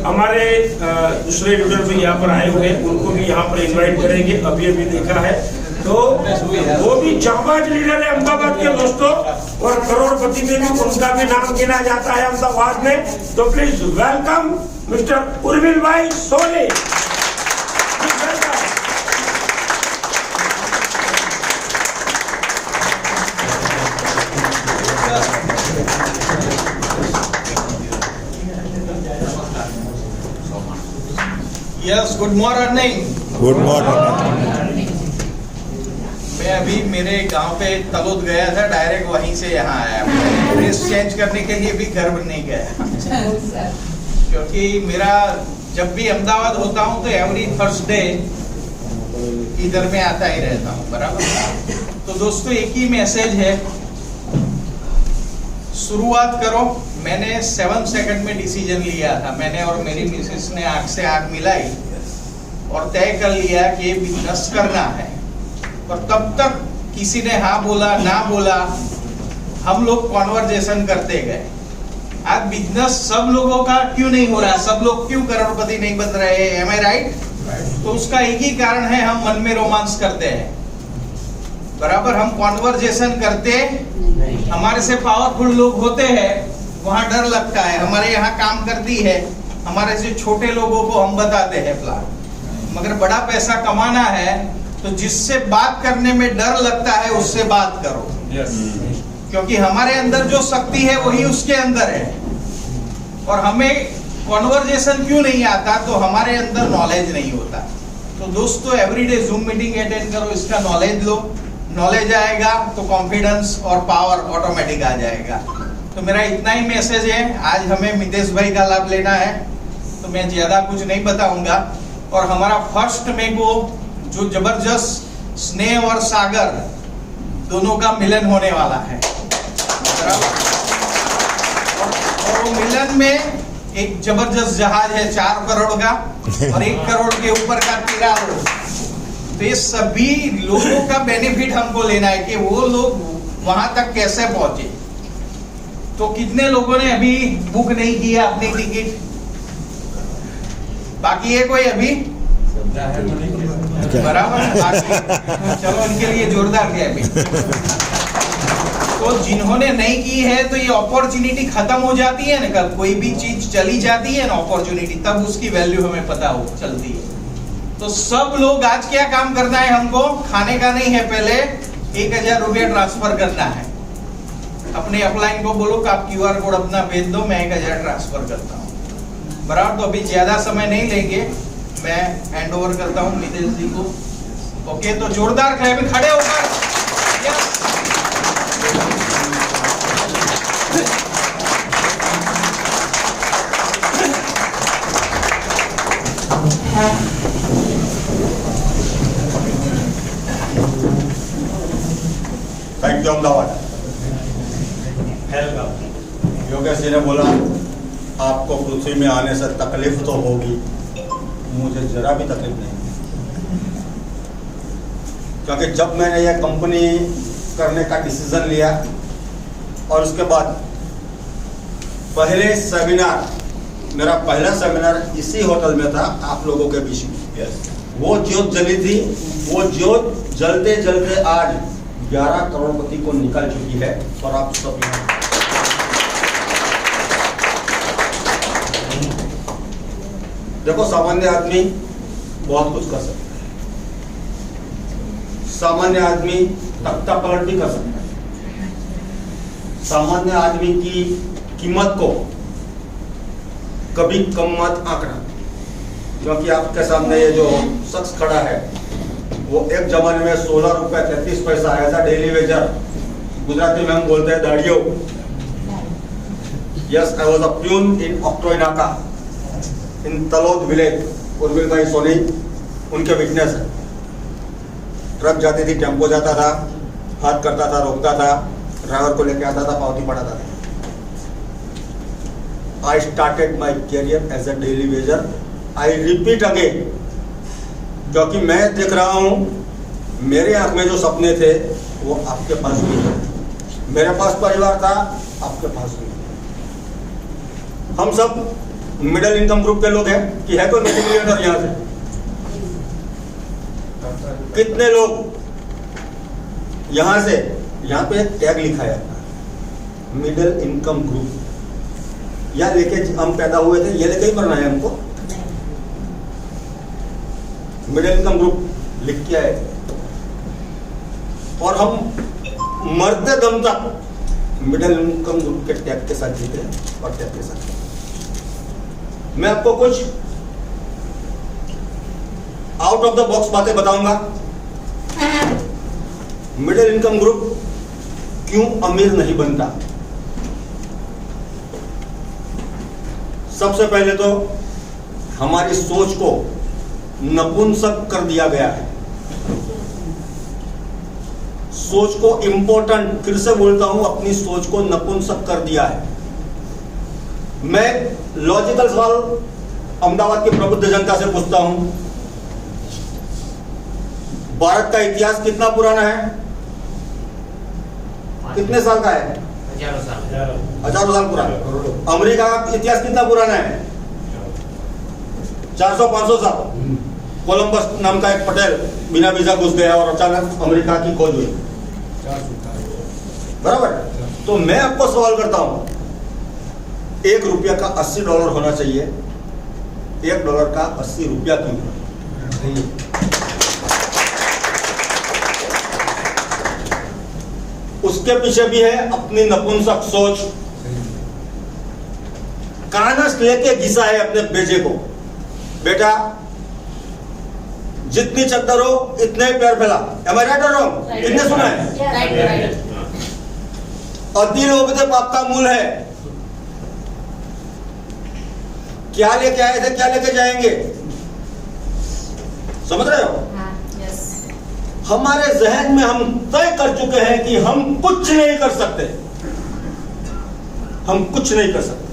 हमारे दूसरे लीडर भी यहाँ पर आए हुए, उनको भी यहाँ पर इनवाइट करेंगे। अभी अभी देखा है तो वो भी जाबाज लीडर है अहमदाबाद के दोस्तों, और करोड़पति में भी उनका भी नाम गिना जाता है अहमदाबाद में। तो please welcome mister Urmil bhai Soni. Yes, good morning. Good morning. मैं अभी मेरे गांव पे तलोद गया था, डायरेक्ट वहीं से यहाँ आया। ड्रेस चेंज करने के लिए भी घर नहीं गया, क्योंकि मेरा जब भी अहमदाबाद होता हूँ तो एवरी थर्सडे इधर में आता ही रहता हूँ, बराबर। तो दोस्तों एक ही मैसेज है, शुरुआत करो। मैंने 7 सेकंड में डिसीजन लिया था। मैंने और मेरी मिसेस ने आंख से आंख मिलाई और तय कर लिया कि ये बिजनेस करना है। और तब तक किसी ने हाँ बोला ना बोला, हम लोग कॉन्वर्जेशन करते गए। आज बिजनेस सब लोगों का क्यों नहीं हो रहा, सब लोग क्यों करोड़पति नहीं बन रहे हैं, एम आई राइट? तो उसका एक ही कारण है, हम मन में रोमांस करते हैं, बराबर। हम कॉन्वर्जेशन करते, हमारे से पावरफुल लोग होते हैं, वहां डर लगता है। हमारे यहाँ काम करती है, हमारे से छोटे लोगों को हम बताते हैं प्लान। मगर बड़ा पैसा कमाना है तो जिससे बात करने में डर लगता है उससे बात करो, क्योंकि हमारे अंदर जो शक्ति है वही उसके अंदर है। और हमें कॉन्वर्जेशन क्यों नहीं आता, तो हमारे अंदर नॉलेज नहीं होता। तो दोस्तों एवरीडे जूम मीटिंग अटेंड करो, इसका नॉलेज लो। नॉलेज आएगा तो कॉन्फिडेंस और पावर ऑटोमेटिक आ जाएगा। तो मेरा इतना ही मैसेज है। आज हमें मितेश भाई का लाभ लेना है, तो मैं ज्यादा कुछ नहीं बताऊंगा। और हमारा फर्स्ट में को जो जबरदस्त स्नेह और सागर दोनों का मिलन होने वाला है, और वो मिलन में एक जबरदस्त जहाज है 4 करोड़ का और 1 करोड़ के ऊपर का तिराहो। तो ये सभी लोगों का बेनिफिट हमको लेना है कि वो लोग वहां तक कैसे पहुंचे। तो कितने लोगों ने अभी बुक नहीं किया अपनी टिकट? बाकी है कोई अभी? बराबर। चलो उनके लिए जोरदार क्लैपिंग। तो जिन्होंने नहीं की है तो ये अपॉर्चुनिटी खत्म हो जाती है ना, कब कोई भी चीज चली जाती है ना अपॉर्चुनिटी, तब उसकी वैल्यू हमें पता हो चलती है। तो सब लोग आज क्या काम करना है, हमको खाने का नहीं है, पहले 1000 रुपया ट्रांसफर करना है। अपने अपलाइन को बोलो कि आप QR कोड अपना भेज दो, मैं 1000 ट्रांसफर करता हूँ, बराबर। तो अभी ज्यादा समय नहीं लेंगे, मैं हैंड ओवर करता हूँ मितेश जी को। ओके, तो जोरदार क्लैपिंग, खड़े होकर। Thank you Ahmedabad. योगेश जी ने बोला आपको पृथ्वी में आने से तकलीफ तो होगी, मुझे जरा भी तकलीफ नहीं, क्योंकि जब मैंने यह कंपनी करने का डिसीजन लिया और उसके बाद पहले सेमिनार, मेरा पहला सेमिनार इसी होटल में था आप लोगों के बीच में। वो ज्योत जली थी, वो ज्योत जलते जलते आज 11 करोड़पति को निकल चुकी है। और आप सब देखो, सामान्य आदमी बहुत कुछ कर सकता है, सामान्य आदमी तख्ता पलट भी कर सकता है, सामान्य आदमी की कीमत को कभी कम मत आंकना, क्योंकि आपके सामने ये जो शख्स खड़ा है वो एक जमाने में 16 रुपए 33 पैसा as a daily wager, Gujarati में हम बोलते हैं दाड़ियो। Yes, I was a peon in octroi नाका इन तलोद विलेज। उर्मिल भाई सोनी उनके विटनेस है। ट्रक जाती थी, टेम्पो जाता था, हाथ करता था, रोकता था, ड्राइवर को लेके आता था, पावती पढ़ाता था। I started my career as a daily wager. I repeat again, क्योंकि मैं देख रहा हूँ मेरे आंख में जो सपने थे वो आपके पास भी है। मेरे पास परिवार था, आपके पास भी है। हम सब मिडिल इनकम ग्रुप के लोग हैं कि है कोई मल्टीमिलियनर यहाँ से? कितने लोग यहाँ से? यहाँ पे एक टैग लिखा है मिडिल इनकम ग्रुप, या लेके हम पैदा हुए थे, ये लेके ही मरना है हमको? मिडिल इनकम ग्रुप लिख के आए और हम मरते दम तक मिडिल इनकम ग्रुप के टैग के साथ जीते और टैग के साथ। मैं आपको कुछ आउट ऑफ द बॉक्स बातें बताऊंगा। मिडिल इनकम ग्रुप क्यों अमीर नहीं बनता? सबसे पहले तो हमारी सोच को नपुंसक कर दिया गया है। सोच को इंपॉर्टेंट, फिर से बोलता हूं, अपनी सोच को नपुंसक कर दिया है। मैं लॉजिकल सवाल अहमदाबाद की प्रबुद्ध जनता से पूछता हूं, भारत का इतिहास कितना पुराना है? कितने साल का है? हजारों साल पुराना। अमेरिका का इतिहास कितना पुराना है? 400-500 साल। कोलंबस नाम का एक पटेल बिना वीजा घुस गया और अचानक अमेरिका की खोज हुई, बराबर। तो मैं आपको सवाल करता हूं, $1 का $80 होना चाहिए, $1 का 80 रुपया क्यों? उसके पीछे भी है अपनी नपुंसक सोच। कानस लेके घिसा है अपने बेटे को, बेटा जितनी चद्दर हो इतने ही पैर फैला। Am I right or wrong? कितने सुना है? अति लोभ पाप का मूल है। क्या लेके आए थे, क्या लेके जाएंगे? समझ रहे हो? हमारे जहन में हम तय कर चुके हैं कि हम कुछ नहीं कर सकते, हम कुछ नहीं कर सकते।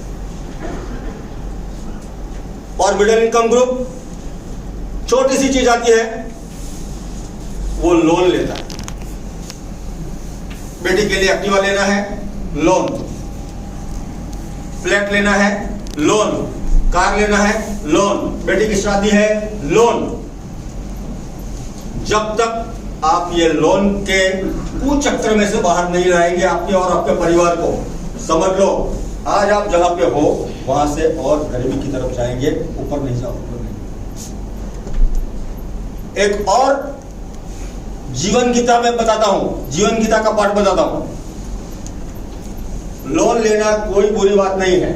और मिडिल इनकम ग्रुप, छोटी सी चीज आती है, वो लोन लेता है। बेटी के लिए एक्टिवा लेना है, लोन। फ्लैट लेना है, लोन। कार लेना है, लोन। बेटी की शादी है, लोन। जब तक आप ये लोन के कुचक्र में से बाहर नहीं लाएंगे आपके और आपके परिवार को, समझ लो आज आप जहां पे हो वहां से और गरीबी की तरफ जाएंगे, ऊपर नहीं जाओगे। एक और जीवन गीता में बताता हूं, जीवन गीता का पाठ बताता हूं। लोन लेना कोई बुरी बात नहीं है।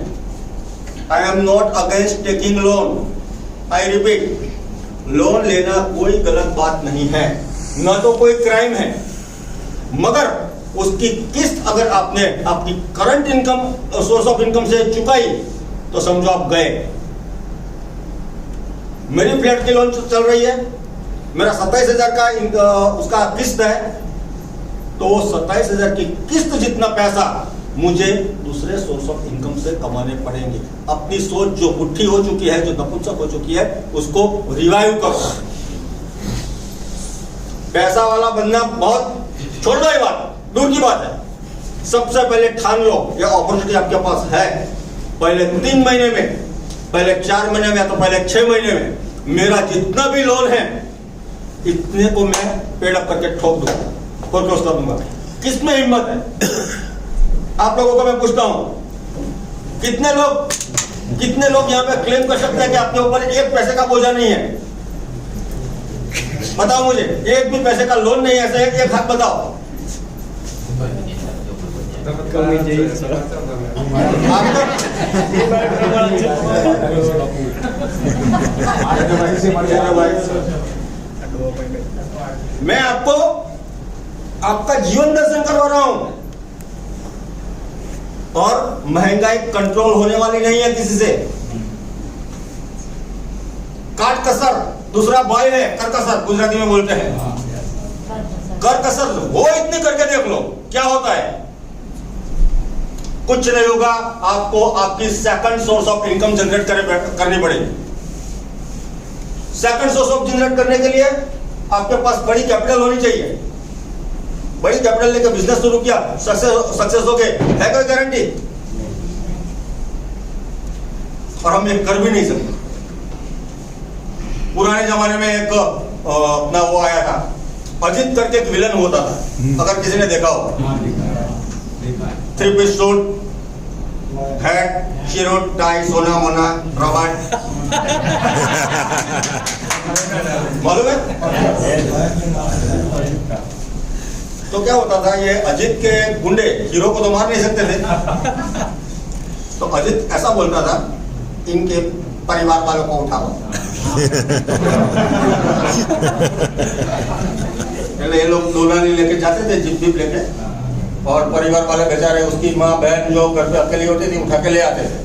I am not against taking loan. I repeat, loan लेना कोई गलत बात नहीं है, न तो कोई क्राइम है। मगर उसकी किस्त अगर आपने आपकी current income, source of income से चुकाई तो समझो आप गए। मेरी फ्लैट की लोन चल रही है, मेरा 27,000 का उसका किस्त है, तो 27,000 की किस्त जितना पैसा मुझे दूसरे सोर्स ऑफ इनकम से कमाने पड़ेंगे। अपनी सोच जो बुढ़ी हो चुकी है, जो नपुंसक हो चुकी है, उसको रिवाइव करो। पैसा वाला बनना बहुत छोड़ दो, ये बात दूर की बात है। सबसे पहले ठान लो ये अपॉर्चुनिटी आपके पास है। पहले 3 महीने में, पहले 4 महीने में, या तो पहले 6 महीने में मेरा जितना भी लोन है इतने को मैं पेड अप करके ठोक दूंगा, फोरक्लोज कर दूंगा। किसमें हिम्मत है? आप लोगों को मैं पूछता हूं, कितने लोग यहाँ पे क्लेम कर सकते हैं कि आपके ऊपर 1 पैसे का बोझा नहीं है? बताओ मुझे, 1 भी पैसे का लोन नहीं है, ऐसे एक हाथ बताओ। मैं आपको आपका जीवन दर्शन करवा रहा हूं, और महंगाई कंट्रोल होने वाली नहीं है किसी से। काट कसर दूसरा बॉय है, कर कसर गुजराती में बोलते हैं। कर कसर वो इतनी करके देख लो क्या होता है। कुछ नहीं होगा, आपको आपकी second source of income generate करनी पड़ेगी। सेकंड सोर्स ऑफ जनरेट करने के लिए आपके पास बड़ी कैपिटल होनी चाहिए। बड़ी कैपिटल लेकर बिजनेस शुरू किया, सक्सेस हो गए, है कोई गारंटी? और हम ये कर भी नहीं सकते। पुराने जमाने में एक अपना वो आया था, अजित करके एक विलन होता था, अगर किसी ने देखा हो। 3 पीस सूट, हैट, चिरोट, टाई, सोना मोना, रबाट, मालूम है? तो क्या होता था, ये अजित के गुंडे हीरो को तो मार नहीं सकते थे, तो अजित ऐसा बोलता था, इनके परिवार वालों को उठाओ। पहले ये लोग दोनाली लेके जाते थे, जिप जिप लेके, और परिवार वाले बेचारे उसकी माँ बहन जो घर पे अकेली होती थी उठा के ले आते थे,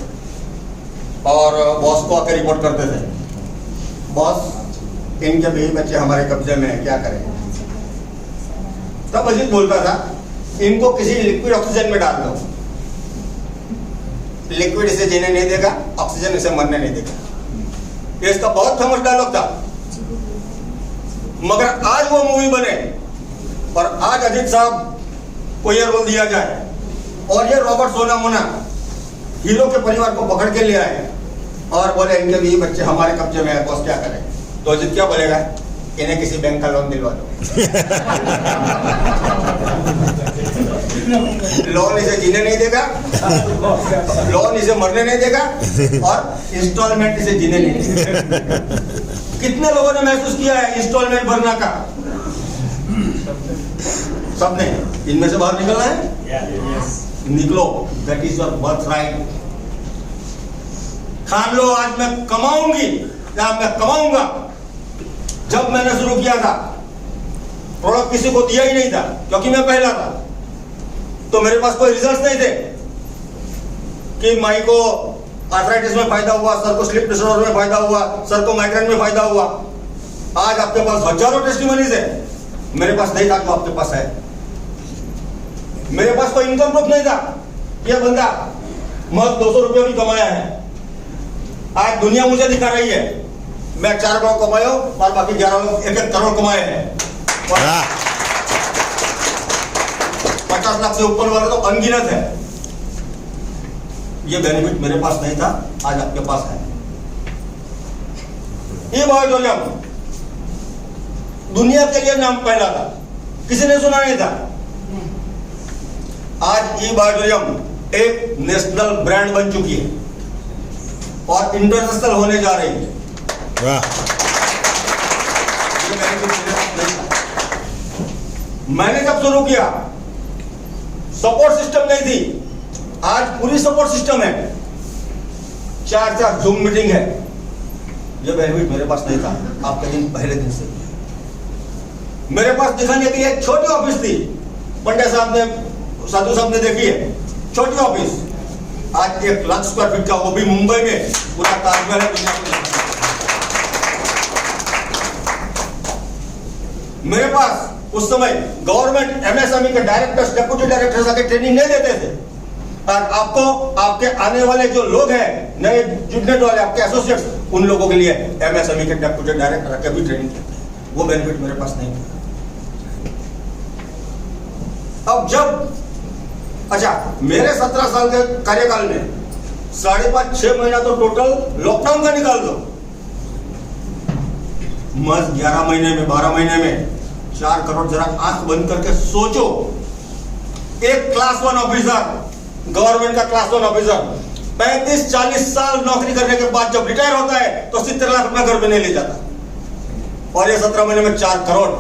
और बॉस को आके रिपोर्ट करते थे, बॉस इनके बीवी बच्चे हमारे कब्जे में है, क्या करें? तब अजीत बोलता था, इनको किसी लिक्विड ऑक्सीजन में डाल दो, लिक्विड इसे जीने नहीं देगा, ऑक्सीजन इसे मरने नहीं देगा। ये इसका बहुत फेमस डायलॉग था। मगर आज वो मूवी बने और आज अजीत साहब को ये रोल दिया जाए और ये रॉबर्ट सोनामोना हीरो के परिवार को पकड़ के ले आए और बोले इनके भी बच्चे हमारे कब्जे में है, बॉस क्या करें? तो अजित क्या बोलेगा? इन्हें किसी बैंक का लोन दिलवा दो। लोन इसे जीने नहीं देगा, लोन इसे मरने नहीं देगा और इंस्टॉलमेंट इसे जीने नहीं देगा। कितने लोगों ने महसूस किया है इंस्टॉलमेंट भरना का? सबने। इनमें से बाहर निकलना है? निकलो, that is your birth right. ठान लो आज मैं कमाऊंगी या मैं कमाऊंगा। जब मैंने शुरू किया था प्रोडक्ट किसी को दिया ही नहीं था क्योंकि मैं पहला था, तो मेरे पास कोई रिजल्ट्स नहीं थे कि माई को आर्थराइटिस में फायदा हुआ, सर को स्लिप डिसऑर्डर में फायदा हुआ, सर को माइग्रेन में फायदा हुआ। आज आपके पास हजारों टेस्टिमनीज है, मेरे पास नहीं था तो आपके पास है। मेरे पास कोई इनकम प्रूफ नहीं था, यह बंदा महज 200 रुपये भी कमाया है। आज दुनिया मुझे दिखा रही है मैं 4 करोड़ कमाया और बाकी 11 लोग 1-1 करोड़ कमाए हैं। 50 लाख से ऊपर वाले तो अनगिनत है। ये बेनिफिट मेरे पास नहीं था, आज आपके पास है। ये बायोटोरियम दुनिया के लिए नाम पहला था, किसी ने सुना नहीं था। आज ई बायोटोरियम एक नेशनल ब्रांड बन चुकी है और इंटरनेशनल होने जा रही है। मैंने जब शुरू किया सपोर्ट सिस्टम नहीं थी, आज पूरी सपोर्ट सिस्टम है। 4 जूम मीटिंग है। ये बेनिफिट मेरे पास नहीं था, आपके दिन पहले दिन से। मेरे पास दिखाने के लिए एक छोटी ऑफिस थी, पंडे साहब ने, साधु साहब ने देखी है, छोटी ऑफिस। आज 1 लाख स्क्वायर फीट का, वो भी मुंबई में, पूरा ताजमहल है दुनिया को। मेरे पास उस समय गवर्नमेंट एमएसएमई के डायरेक्टर्स, डेप्यूटी डायरेक्टर्स आके ट्रेनिंग नहीं देते थे। और आपको आपके आने वाले जो लोग हैं, नए जुड़ने वाले आपके एसोसिएट्स, उन लोगों के लिए एमएसएमई के डेप्यूटी डायरेक्टर आके भी ट्रेनिंग देते हैं। वो बेनिफिट मेरे पास नहीं था। अब जब अच्छा, मेरे 17 साल के कार्यकाल में 5.5-6 महीना तो टोटल लॉकडाउन का निकाल दो। मज 11 महीने में, 12 महीने में 4 करोड़। जरा आंख बंद करके सोचो, एक क्लास 1 ऑफिसर, गवर्नमेंट का क्लास 1 ऑफिसर 35-40 साल नौकरी करने के बाद जब रिटायर होता है तो 70 लाख रुपया घर में नहीं ले जाता, और ये 17 महीने में 4 करोड़।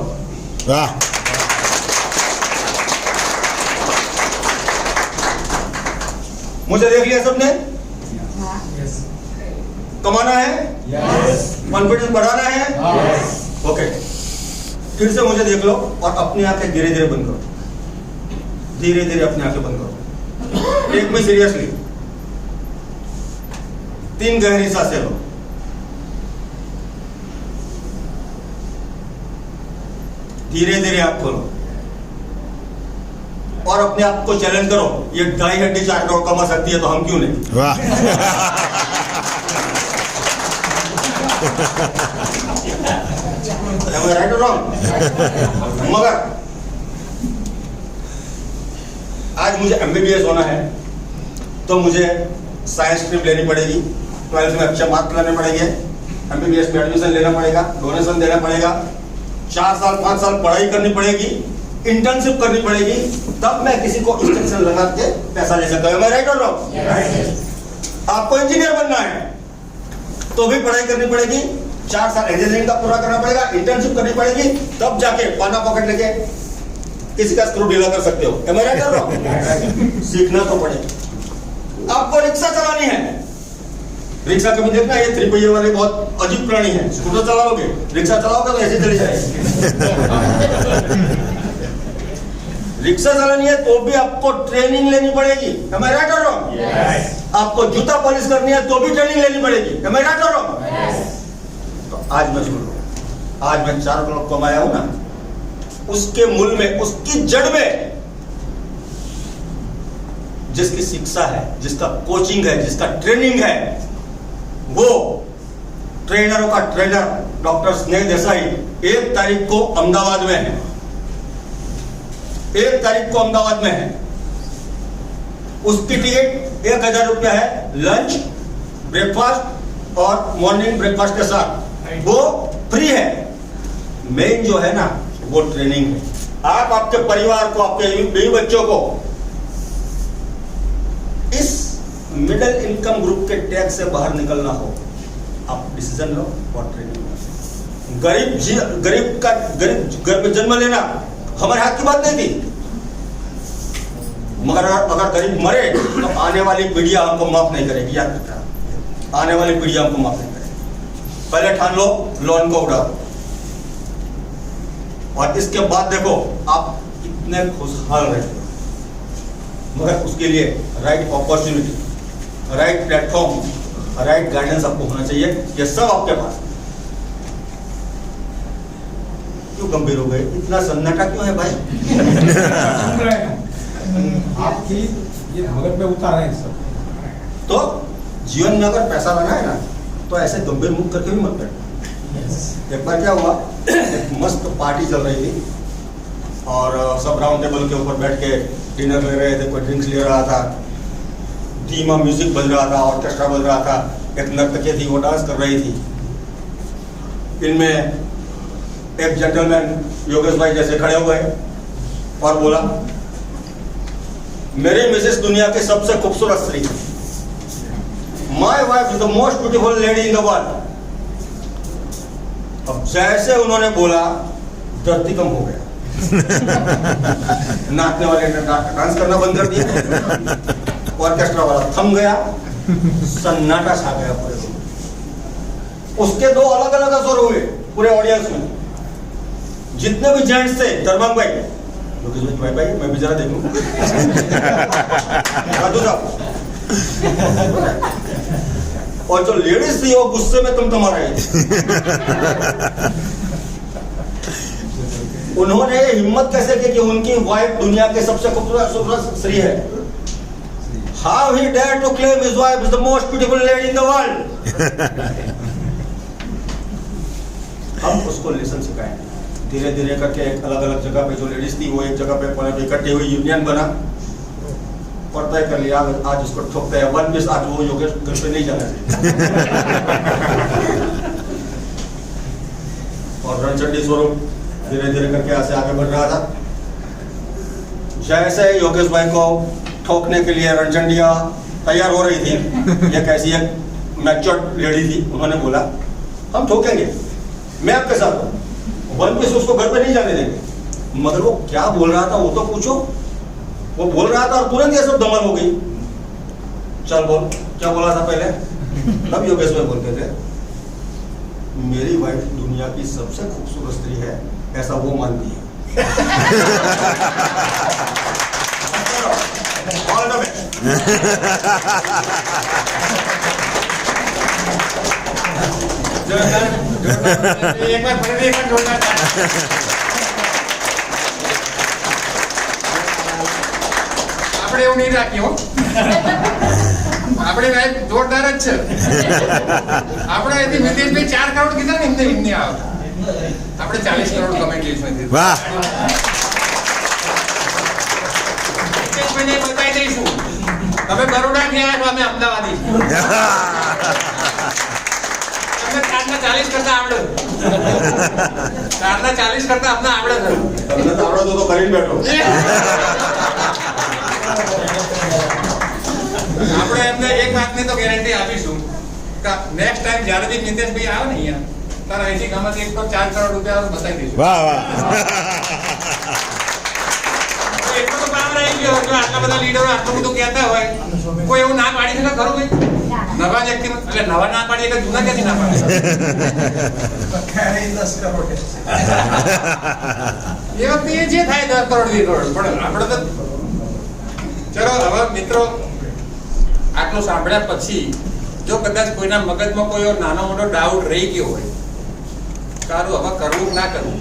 मुझे देख लिया सबने? कमाना है, कॉन्फिडेंस बढ़ाना है, ओके। फिर से मुझे देख लो और अपनी आंखें धीरे धीरे बंद करो, धीरे धीरे अपनी आंखें बंद करो। Take me seriously. 3 गहरी सांसें लो, धीरे धीरे आंख खोलो और अपने आप को चैलेंज करो, ये 2.5 हड्डी 4 करोड़ कमा सकती है तो हम क्यों नहीं? राइट और रॉन्ग? मगर आज मुझे एमबीबीएस होना है तो मुझे साइंस स्ट्रीम लेनी पड़ेगी, 12th में अच्छे मार्क्स लाने पड़ेंगे, एमबीबीएस में एडमिशन लेना पड़ेगा, डोनेशन देना पड़ेगा, 4 साल 5 साल पढ़ाई करनी पड़ेगी, इंटर्नशिप करनी पड़ेगी, तब मैं किसी को इंस्ट्रक्शन लगा के पैसा ले सकता हूँ। राइट और रॉन्ग? आपको इंजीनियर बनना है तो भी पढ़ाई करनी पड़ेगी, 4 साल इंजीनियरिंग का पूरा करना पड़ेगा, इंटर्नशिप करनी पड़ेगी, तब जाके पाना पॉकेट लेके किसी का स्क्रू ढीला कर सकते हो। राइट और रॉन्ग? सीखना तो पड़ेगा। आपको रिक्शा चलानी है, रिक्शा कभी देखना, ये 3 पहिए वाले बहुत अजीब प्राणी है। स्कूटर चलाओगे, रिक्शा चलाओगे तो ऐसे चली जाएगी। रिक्शा चलानी है तो भी आपको ट्रेनिंग लेनी पड़ेगी। Am I right or wrong? Yes. आपको जूता पॉलिश करनी है तो भी ट्रेनिंग लेनी पड़ेगी। Am I right or wrong? Yes. तो आज मैं सुन लो, आज मैं 4 करोड़ कमाया हूं ना, उसके मूल में, उसकी जड़ में जिसकी शिक्षा है, जिसका कोचिंग है, जिसका ट्रेनिंग है, वो ट्रेनरों का ट्रेनर डॉक्टर स्नेह देसाई 1 तारीख को अहमदाबाद में है, 1 तारीख को अहमदाबाद में है। उसकी टिकट 1000 रुपया है, लंच, ब्रेकफास्ट और मॉर्निंग ब्रेकफास्ट के साथ वो फ्री है। मेन जो है ना वो ट्रेनिंग है। आप आपके परिवार को, आपके बीवी बच्चों को इस मिडिल इनकम ग्रुप के टैक्स से बाहर निकलना हो, आप डिसीजन लो और ट्रेनिंग लो। गरीब घर में जन्म लेना हमारे हाथ की बात नहीं थी, मगर अगर गरीब मरे तो आने वाली पीढ़ियां हमको माफ नहीं करेगी। याद रखना, आने वाली पीढ़ियां हमको माफ नहीं करेगी। पहले ठान लो, लोन को उड़ा दो, और इसके बाद देखो आप कितने खुशहाल रहते हो। मगर उसके लिए right opportunity, right platform, right guidance आपको होना चाहिए। ये सब आपके पास। क्यों गंभीर हो गए? इतना सन्नाटा क्यों है भाई? आपकी ये भगत पे उतार है सब। तो जीवन में अगर पैसा लाना है ना तो ऐसे गंभीर मुख करके भी मत बैठो। एक बार क्या हुआ, एक मस्त पार्टी चल रही थी और सब राउंड टेबल के ऊपर बैठ के डिनर ले रहे थे, कोई ड्रिंक्स ले रहा था, धीमा म्यूजिक बज रहा था, ऑर्केस्ट्रा बज रहा था, एक नर्तकी थी वो डांस कर रही थी। इनमें एक जेंटलमैन योगेश भाई जैसे खड़े हुए और बोला, मेरी मिसेस दुनिया की सबसे खूबसूरत स्त्री, my wife is the most beautiful lady in the world. अब जैसे उन्होंने बोला धरती कम हो गया। नाचने वाले ने डांस करना बंद कर दिया, ऑर्केस्ट्रा वाला थम गया, सन्नाटा छा गया पूरे रूम में। उसके दो अलग अलग असर हुए पूरे ऑडियंस में। जितने भी जेंट्स थे, दरबांग भाई, भाई मैं भी जरा देखूं, और जो लेडीज थी वो गुस्से में तुम रही थी। उन्होंने हिम्मत कैसे की कि उनकी वाइफ दुनिया के सबसे खूबसूरत स्त्री है। How he dared to claim his wife is the most beautiful lady in the world. हम उसको लेसन सिखाएंगे। धीरे धीरे करके एक अलग अलग जगह पे जो लेडीज थी वो एक जगह पे कोने पे इकट्ठी हुई, यूनियन बना और तय कर लिया आज उसको ठोकते हैं। वन पीस आज वो योगेश घर पे नहीं जाना चाहिए। और रणचंडी स्वरूप धीरे धीरे करके ऐसे आगे बढ़ रहा था। जैसे योगेश भाई को ठोकने के लिए रणचंडिया तैयार हो रही थी, एक ऐसी एक मैच्योर लेडी थी, उन्होंने बोला हम ठोकेंगे, मैं आपके साथ हूँ, वन पीस उसको घर पे नहीं जाने देंगे। मगर वो क्या बोल रहा था वो तो पूछो। वो बोल रहा था और तुरंत ये सब दमन हो गई। चल बोल, क्या बोला था पहले? तब योगेश भाई बोलते थे, मेरी वाइफ दुनिया की सबसे खूबसूरत स्त्री है, ऐसा वो मानती है। All the best. एक बार फिर एक बार जोरदार આપણે એવું નહીં રાખ્યું, આપણે લાઈફ જોરદાર જ છે। આપણે એથી મિતેશભાઈ 4 કરોડ કીધા ને એમને એમને આવે, આપણે 40 કરોડ કમાઈ લઈશું। વાહ, મિતેશભાઈને બતાવી દઈશું, તમે બરોડા થી આવ્યા છો, અમે અમદાવાદી છીએ। તમને 4 ના 40 કરતા આવડે, 4 ના 40 કરતા અમને આવડે છે। તમને તો આવડે તો કરીને બેઠો। આપણે એમને એક વાતની તો ગેરંટી આપીશું કે નેક્સ્ટ ટાઈમ જ્યારે બી મિતેશભાઈ આવે ને અહીંયા, તારા અહીંથી ગામમાંથી એક તો 4 કરોડ રૂપિયા બતાવી દઈશું। વાહ વાહ, એટલો તો કામ રહી ગયો, જો આટલા બધા લીડરો આટલું બધું કહેતા હોય, કોઈ એવું ના પાડી શકે ખરું ભાઈ? નવા વ્યક્તિ એટલે નવા ના પાડી એટલે જૂના ક્યાંથી ના પાડે? એ વખતે એ જે થાય 10 કરોડ 20 કરોડ, પણ આપણે તો ચલો હવે મિત્રો આટલું સાંભળ્યા પછી જો કદાચ કોઈના મગજમાં કોઈ નાનો મોટો ડાઉટ રહી ગયો હોય, સારું હવે કરવું ના કરવું,